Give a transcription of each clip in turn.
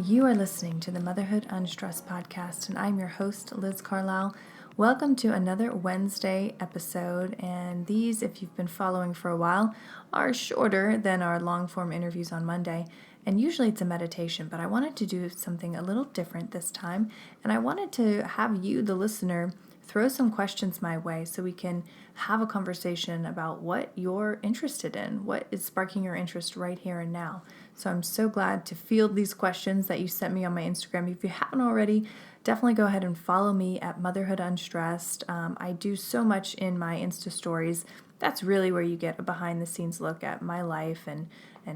You are listening to the Motherhood Unstressed podcast, and I'm your host, Liz Carlisle. Welcome to another Wednesday episode, and these, if you've been following for a while, are shorter than our long-form interviews on Monday, and usually it's a meditation, but I wanted to do something a little different this time, and I wanted to have you, the listener, throw some questions my way so we can have a conversation about what you're interested in, what is sparking your interest right here and now. So I'm so glad to field these questions that you sent me on my Instagram. If you haven't already, definitely go ahead and follow me at Motherhood Unstressed. I do so much in my Insta stories. That's really where you get a behind the scenes look at my life and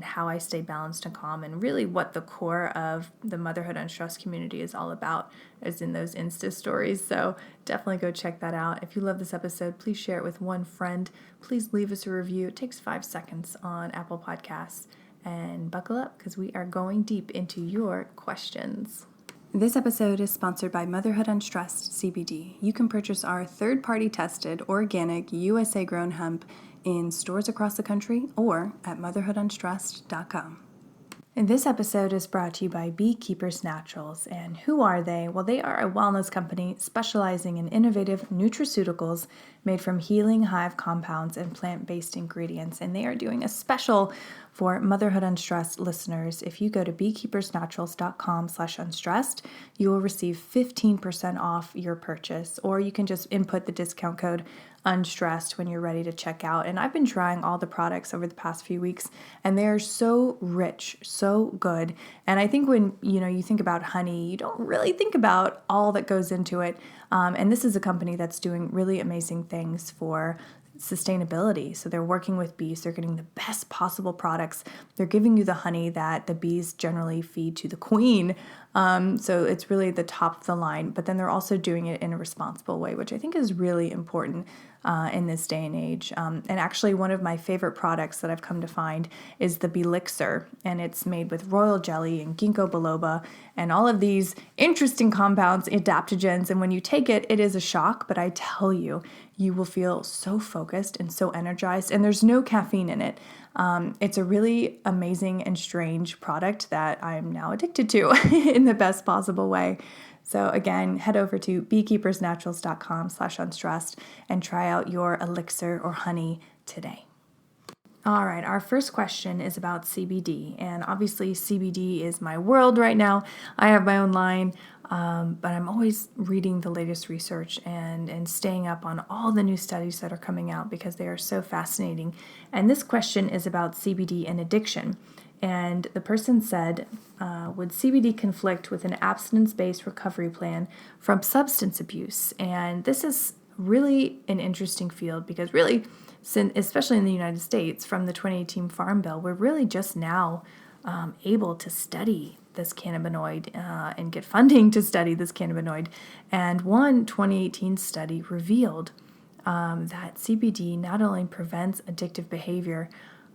how I stay balanced and calm, and really what the core of the Motherhood Unstressed community is all about is in those Insta stories. So definitely go check that out. If you love this episode, please share it with one friend. Please leave us a review. It takes 5 seconds on Apple Podcasts. And buckle up because we are going deep into your questions. This episode is sponsored by Motherhood Unstressed CBD. You can purchase our third-party tested, organic, USA-grown hemp in stores across the country or at motherhoodunstressed.com. And this episode is brought to you by Beekeepers Naturals. And who are they? Well, they are a wellness company specializing in innovative nutraceuticals made from healing hive compounds and plant-based ingredients. And they are doing a special for Motherhood Unstressed listeners. If you go to beekeepersnaturals.com/unstressed, you will receive 15% off your purchase, or you can just input the discount code unstressed when you're ready to check out. And I've been trying all the products over the past few weeks, and they are so rich, so good. And I think when you think about honey, you don't really think about all that goes into it. And this is a company that's doing really amazing things for sustainability. So they're working with bees. They're getting the best possible products. They're giving you the honey that the bees generally feed to the queen. So it's really the top of the line, but then they're also doing it in a responsible way, which I think is really important in this day and age. And actually one of my favorite products that I've come to find is the Belixir, and it's made with royal jelly and ginkgo biloba and all of these interesting compounds, adaptogens. And when you take it, it is a shock, but I tell you, you will feel so focused and so energized, and there's no caffeine in it. It's a really amazing and strange product that I'm now addicted to in the best possible way. So again, head over to beekeepersnaturals.com/unstressed and try out your elixir or honey today. All right, our first question is about CBD, and obviously CBD is my world right now. I have my own line, but I'm always reading the latest research and staying up on all the new studies that are coming out because they are so fascinating. And this question is about CBD and addiction. And the person said, would CBD conflict with an abstinence-based recovery plan from substance abuse? And this is really an interesting field because really, especially in the United States, from the 2018 Farm Bill, we're really just now able to study this cannabinoid and get funding to study this cannabinoid. And one 2018 study revealed that CBD not only prevents addictive behavior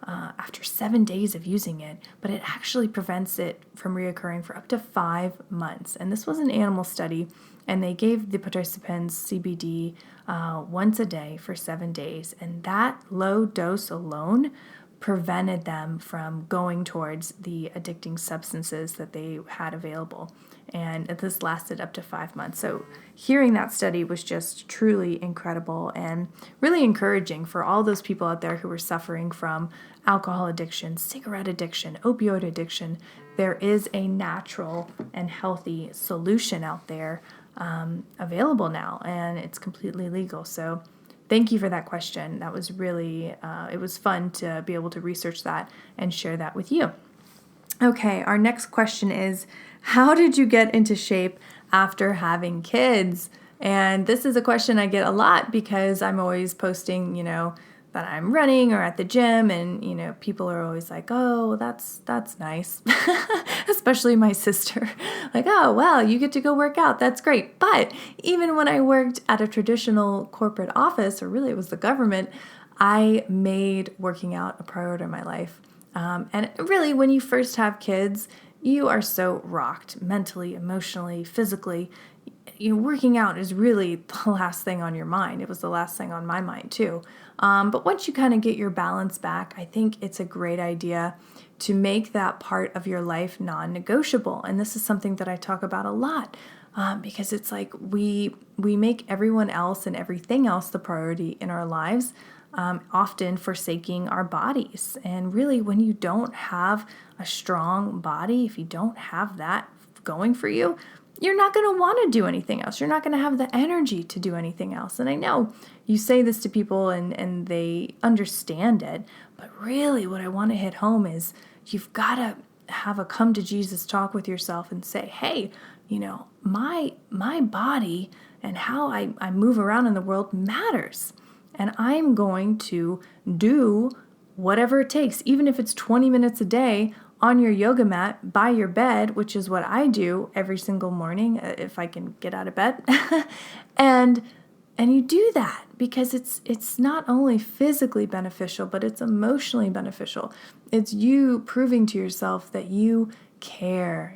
after 7 days of using it, but it actually prevents it from reoccurring for up to 5 months. And this was an animal study, and they gave the participants CBD once a day for 7 days. And that low dose alone prevented them from going towards the addicting substances that they had available. And this lasted up to 5 months. So hearing that study was just truly incredible and really encouraging for all those people out there who are suffering from alcohol addiction, cigarette addiction, opioid addiction. There is a natural and healthy solution out there available now, and it's completely legal. So thank you for that question. That was really, it was fun to be able to research that and share that with you. Okay, our next question is, how did you get into shape after having kids? And this is a question I get a lot because I'm always posting, that I'm running or at the gym, and, people are always like, oh, that's nice. Especially my sister. Like, oh, well, you get to go work out. That's great. But even when I worked at a traditional corporate office, or really it was the government, I made working out a priority in my life. And really, when you first have kids, you are so rocked mentally, emotionally, physically. working out is really the last thing on your mind. It was the last thing on my mind too. But once you kind of get your balance back, I think it's a great idea to make that part of your life non-negotiable. And this is something that I talk about a lot, because it's like we make everyone else and everything else the priority in our lives, often forsaking our bodies. And really, when you don't have a strong body, if you don't have that going for you, you're not going to want to do anything else. You're not going to have the energy to do anything else. And I know you say this to people and they understand it, but really what I want to hit home is you've got to have a come to Jesus talk with yourself and say, hey, my body and how I move around in the world matters. And I'm going to do whatever it takes, even if it's 20 minutes a day on your yoga mat by your bed, which is what I do every single morning if I can get out of bed. and you do that because it's not only physically beneficial, but it's emotionally beneficial. It's you proving to yourself that you care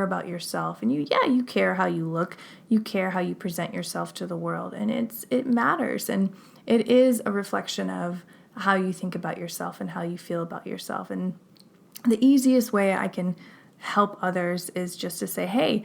about yourself, and you care how you look, you care how you present yourself to the world, and it matters, and it is a reflection of how you think about yourself and how you feel about yourself. And the easiest way I can help others is just to say, hey,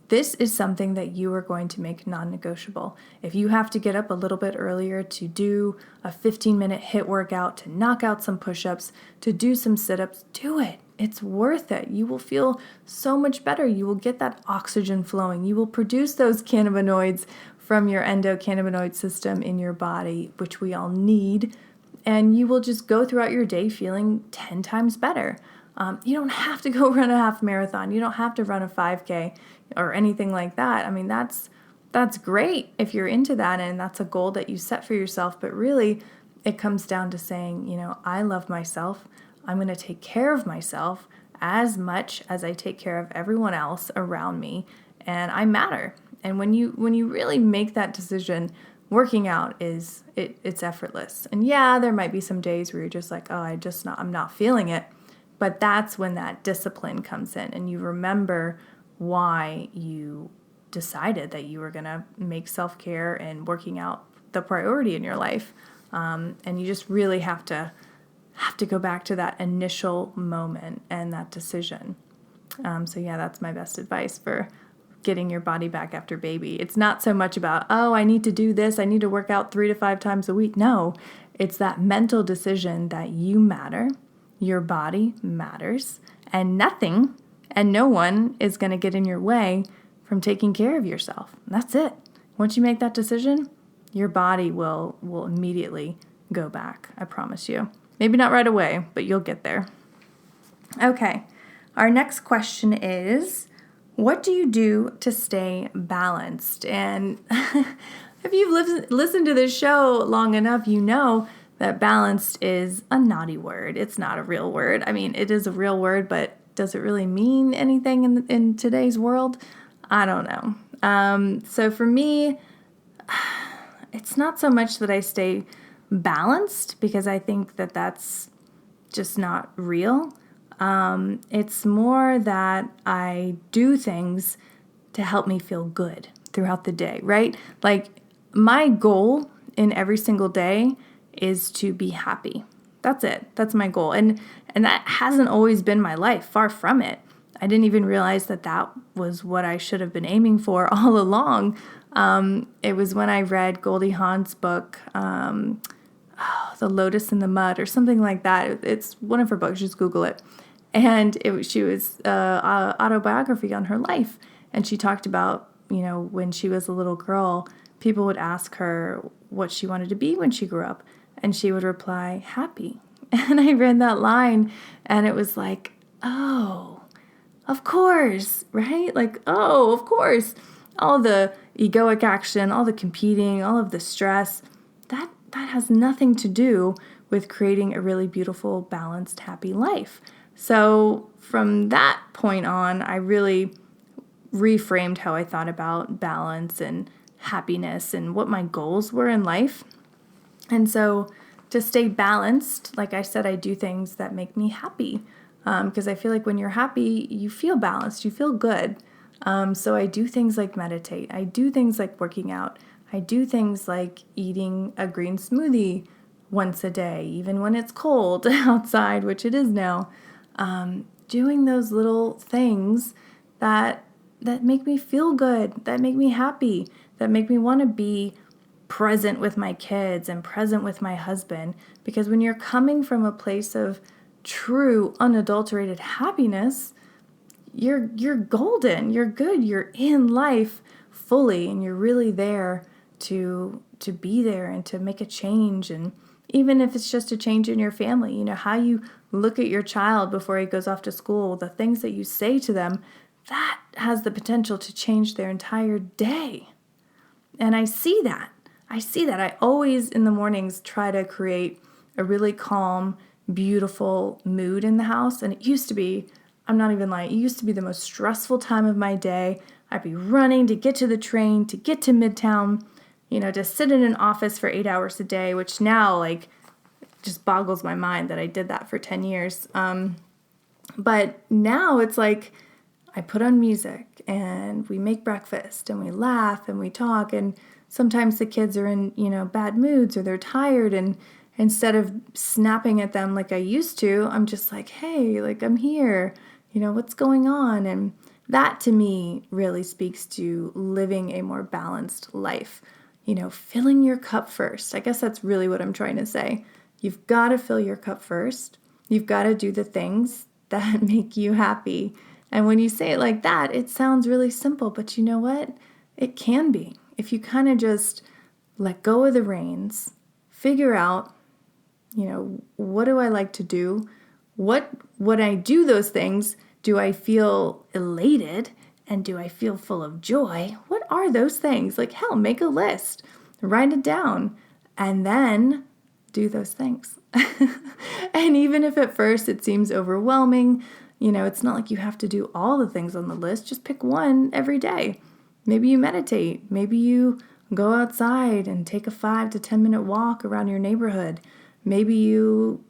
this is something that you are going to make non-negotiable. If you have to get up a little bit earlier to do a 15-minute HIIT workout, to knock out some push-ups, to do some sit-ups, do it. It's worth it. You will feel so much better. You will get that oxygen flowing. You will produce those cannabinoids from your endocannabinoid system in your body, which we all need, and you will just go throughout your day feeling 10 times better. You don't have to go run a half marathon. You don't have to run a 5K or anything like that. I mean, that's great if you're into that and that's a goal that you set for yourself. But really, it comes down to saying, I love myself. I'm going to take care of myself as much as I take care of everyone else around me, and I matter. And when you really make that decision, working out it's effortless. And yeah, there might be some days where you're just like, oh, I'm not feeling it. But that's when that discipline comes in and you remember why you decided that you were going to make self-care and working out the priority in your life. And you just really have to go back to that initial moment and that decision. So yeah, that's my best advice for getting your body back after baby. It's not so much about, oh, I need to do this, I need to work out 3 to 5 times a week. No, it's that mental decision that you matter. Your body matters, and nothing and no one is going to get in your way from taking care of yourself. That's it. Once you make that decision, your body will immediately go back. I promise you. Maybe not right away, but you'll get there. Okay. Our next question is, what do you do to stay balanced? And if you've listened to this show long enough, you know that balanced is a naughty word. It's not a real word. I mean, it is a real word, but does it really mean anything in today's world? I don't know. So for me, it's not so much that I stay balanced because I think that that's just not real. It's more that I do things to help me feel good throughout the day, right? Like my goal in every single day is to be happy. That's it. That's my goal. And that hasn't always been my life. Far from it. I didn't even realize that was what I should have been aiming for all along. It was when I read Goldie Hawn's book, The Lotus in the Mud or something like that. It's one of her books. Just Google it. And she was autobiography on her life. And she talked about, when she was a little girl, people would ask her what she wanted to be when she grew up. And she would reply, happy. And I read that line and it was like, oh, of course, right? Like, oh, of course. All the egoic action, all the competing, all of the stress, that has nothing to do with creating a really beautiful, balanced, happy life. So from that point on, I really reframed how I thought about balance and happiness and what my goals were in life. And so to stay balanced, like I said, I do things that make me happy because I feel like when you're happy, you feel balanced, you feel good. So I do things like meditate. I do things like working out. I do things like eating a green smoothie once a day, even when it's cold outside, which it is now. Doing those little things that make me feel good, that make me happy, that make me want to be present with my kids and present with my husband. Because when you're coming from a place of true, unadulterated happiness, you're golden, you're good, you're in life fully, and you're really there to be there and to make a change. And even if it's just a change in your family, how you look at your child before he goes off to school, the things that you say to them, that has the potential to change their entire day. And I see that. I always in the mornings try to create a really calm, beautiful mood in the house. And it used to be, I'm not even lying, it used to be the most stressful time of my day. I'd be running to get to the train, to get to Midtown, to sit in an office for 8 hours a day, which now just boggles my mind that I did that for 10 years. But now it's like I put on music and we make breakfast and we laugh and we talk, and sometimes the kids are in, bad moods or they're tired, and instead of snapping at them like I used to, I'm just like, hey, I'm here, what's going on? And that to me really speaks to living a more balanced life, filling your cup first. I guess that's really what I'm trying to say. You've got to fill your cup first. You've got to do the things that make you happy. And when you say it like that, it sounds really simple, but you know what? It can be. If you kind of just let go of the reins, figure out, what do I like to do? When I do those things, do I feel elated? And do I feel full of joy? What are those things? Hell, make a list, write it down, and then do those things. And even if at first it seems overwhelming, it's not like you have to do all the things on the list. Just pick one every day. Maybe you meditate. Maybe you go outside and take a 5 to 10 minute walk around your neighborhood. Maybe you,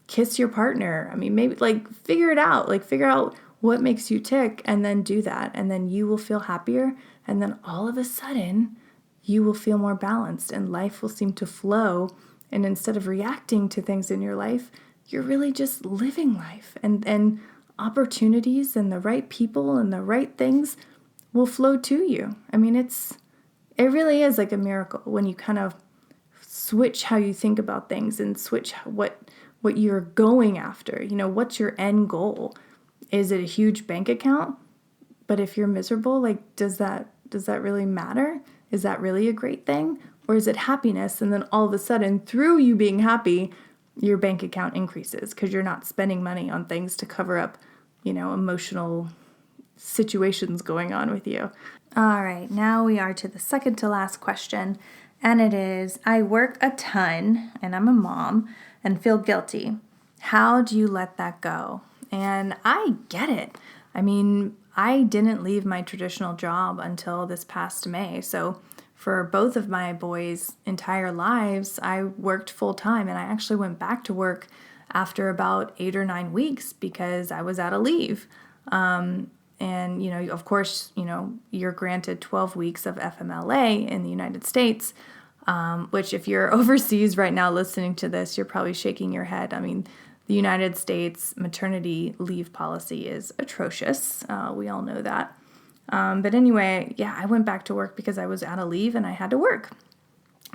kiss your partner. Maybe figure it out. Figure out what makes you tick and then do that. And then you will feel happier. And then all of a sudden, you will feel more balanced and life will seem to flow. And instead of reacting to things in your life, you're really just living life. And opportunities and the right people and the right things will flow to you. It really is like a miracle when you kind of switch how you think about things and switch what you're going after. What's your end goal? Is it a huge bank account? But if you're miserable, does that really matter? Is that really a great thing? Or is it happiness? And then all of a sudden, through you being happy, your bank account increases because you're not spending money on things to cover up, emotional situations going on with you. All right, now we are to the second to last question. And it is, I work a ton and I'm a mom and feel guilty. How do you let that go? And I get it. I didn't leave my traditional job until this past May. So for both of my boys' entire lives, I worked full time, and I actually went back to work after about 8 or 9 weeks because I was out of leave. And, of course, you're granted 12 weeks of FMLA in the United States, which if you're overseas right now listening to this, you're probably shaking your head. The United States maternity leave policy is atrocious. We all know that. But anyway, I went back to work because I was out of leave and I had to work.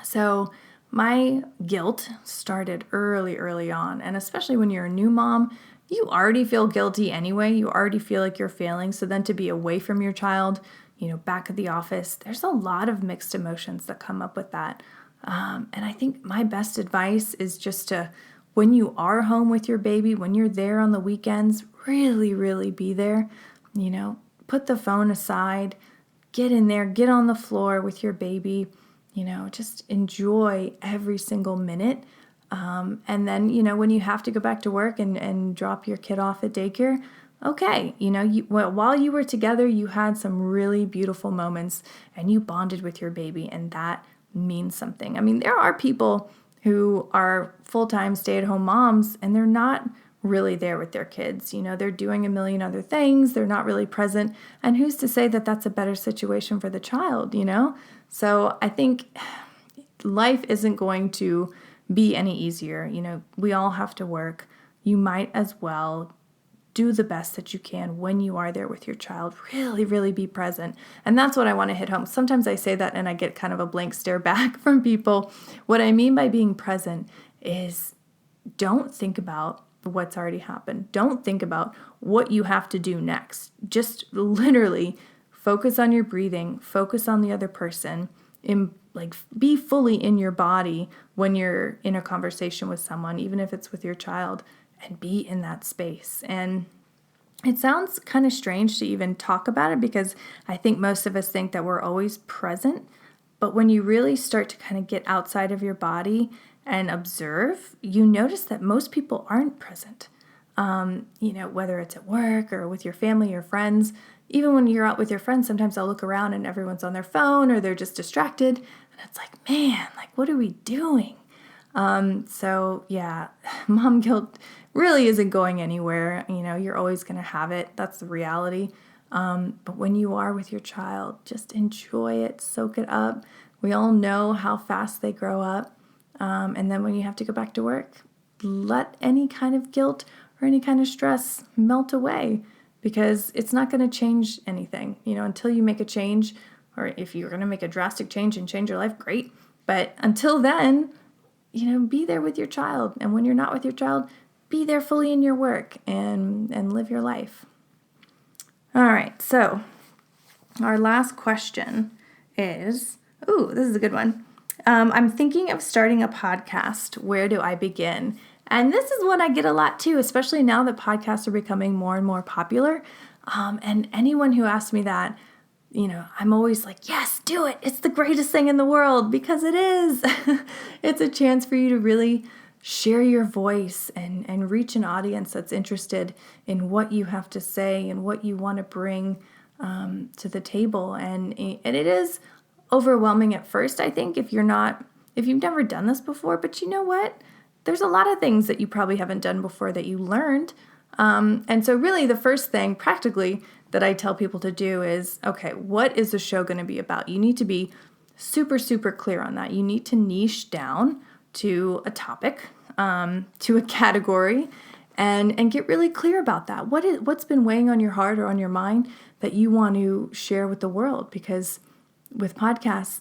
So my guilt started early on. And especially when you're a new mom, you already feel guilty anyway. You already feel like you're failing. So then to be away from your child, back at the office, there's a lot of mixed emotions that come up with that. And I think my best advice is just to, when you are home with your baby, when you're there on the weekends, really, really be there. Put the phone aside, get in there, get on the floor with your baby, just enjoy every single minute. And then, when you have to go back to work and drop your kid off at daycare, okay, while you were together, you had some really beautiful moments and you bonded with your baby, and that means something. There are people who are full-time stay-at-home moms and they're not really there with their kids. They're doing a million other things. They're not really present. And who's to say that that's a better situation for the child, So I think life isn't going to be any easier. We all have to work. You might as well do the best that you can when you are there with your child. Really, really be present. And that's what I want to hit home. Sometimes I say that and I get kind of a blank stare back from people. What I mean by being present is don't think about what's already happened. Don't think about what you have to do next. Just literally focus on your breathing, focus on the other person, be fully in your body when you're in a conversation with someone, even if it's with your child, and be in that space. And it sounds kind of strange to even talk about it because I think most of us think that we're always present. But when you really start to kind of get outside of your body and observe, you notice that most people aren't present. Whether it's at work or with your family or friends. Even when you're out with your friends, sometimes I'll look around and everyone's on their phone or they're just distracted. And it's like, man, what are we doing? So yeah, mom guilt really isn't going anywhere. You're always going to have it. That's the reality. But when you are with your child, just enjoy it, soak it up. We all know how fast they grow up. And then when you have to go back to work, let any kind of guilt or any kind of stress melt away because it's not going to change anything, until you make a change, or if you're going to make a drastic change and change your life, great. But until then, be there with your child. And when you're not with your child, be there fully in your work and live your life. All right. So our last question is, this is a good one. I'm thinking of starting a podcast. Where do I begin? And this is one I get a lot too, especially now that podcasts are becoming more and more popular. And anyone who asks me that, I'm always like, yes, do it. It's the greatest thing in the world because it is. It's a chance for you to really share your voice and reach an audience that's interested in what you have to say and what you want to bring to the table. And it is overwhelming at first, I think, if you've never done this before. But you know what? There's a lot of things that you probably haven't done before that you learned. And so really the first thing practically that I tell people to do is, okay, what is the show going to be about? You need to be super, super clear on that. You need to niche down to a topic, to a category, and get really clear about that. What's been weighing on your heart or on your mind that you want to share with the world? Because with podcasts,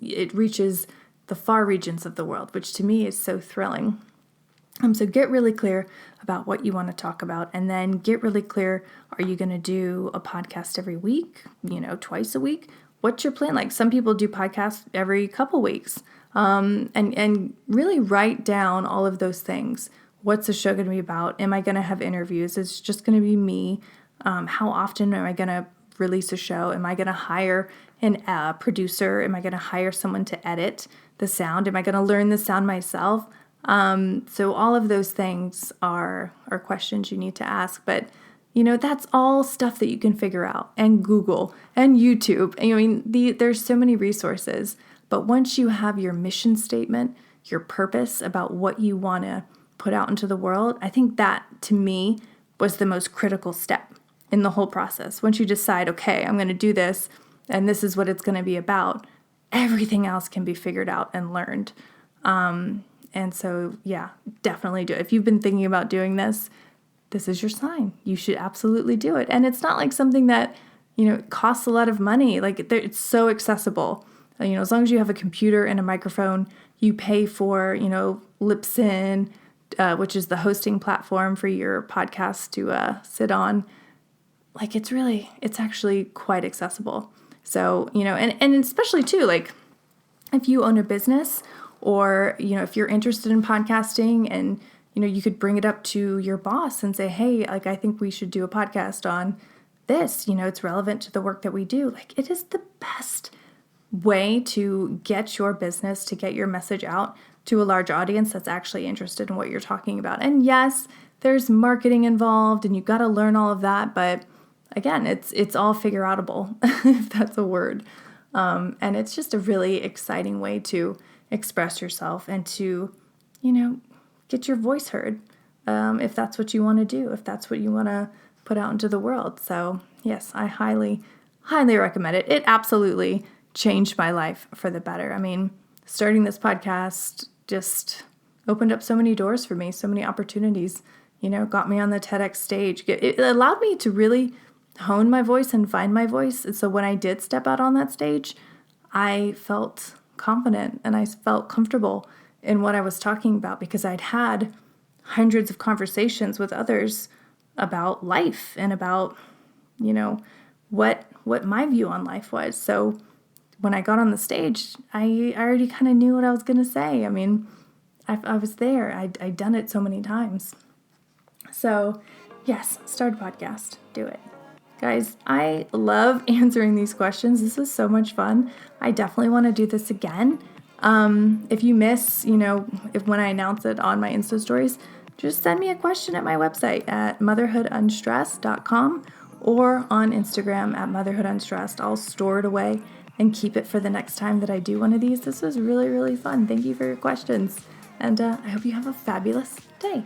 it reaches the far regions of the world, which to me is so thrilling. So get really clear about what you want to talk about, and then get really clear, are you going to do a podcast every week, twice a week? What's your plan? Like some people do podcasts every couple weeks, and really write down all of those things. What's the show going to be about? Am I going to have interviews? Is it just going to be me? How often am I going to release a show? Am I going to hire a producer? Am I going to hire someone to edit the sound? Am I going to learn the sound myself? So all of those things are questions you need to ask, but that's all stuff that you can figure out, and Google and YouTube. There's so many resources, but once you have your mission statement, your purpose about what you want to put out into the world, I think that to me was the most critical step in the whole process. Once you decide, okay, I'm going to do this and this is what it's going to be about, everything else can be figured out and learned. And so, yeah, definitely do it. If you've been thinking about doing this, this is your sign. You should absolutely do it. And it's not like something that, costs a lot of money. It's so accessible. As long as you have a computer and a microphone, you pay for, Libsyn, which is the hosting platform for your podcast to sit on. It's actually quite accessible. So, and especially too, if you own a business, or, if you're interested in podcasting and, you could bring it up to your boss and say, hey, I think we should do a podcast on this. It's relevant to the work that we do. It is the best way to get your business, to get your message out to a large audience that's actually interested in what you're talking about. And yes, there's marketing involved and you've got to learn all of that. But again, it's all figure outable, if that's a word. And it's just a really exciting way to express yourself and to, get your voice heard. if that's what you want to do, if that's what you want to put out into the world. So yes, I highly, highly recommend it. It absolutely changed my life for the better. I mean, starting this podcast just opened up so many doors for me, so many opportunities, got me on the TEDx stage. It allowed me to really hone my voice and find my voice. And so when I did step out on that stage, I felt confident and I felt comfortable in what I was talking about because I'd had hundreds of conversations with others about life and about, what my view on life was. So when I got on the stage, I already kind of knew what I was going to say. I mean, I was there. I'd done it so many times. So yes, start a podcast. Do it. Guys, I love answering these questions. This was so much fun. I definitely want to do this again. If you miss, if when I announce it on my Insta stories, just send me a question at my website at motherhoodunstressed.com or on Instagram at motherhoodunstressed. I'll store it away and keep it for the next time that I do one of these. This was really, really fun. Thank you for your questions. And I hope you have a fabulous day.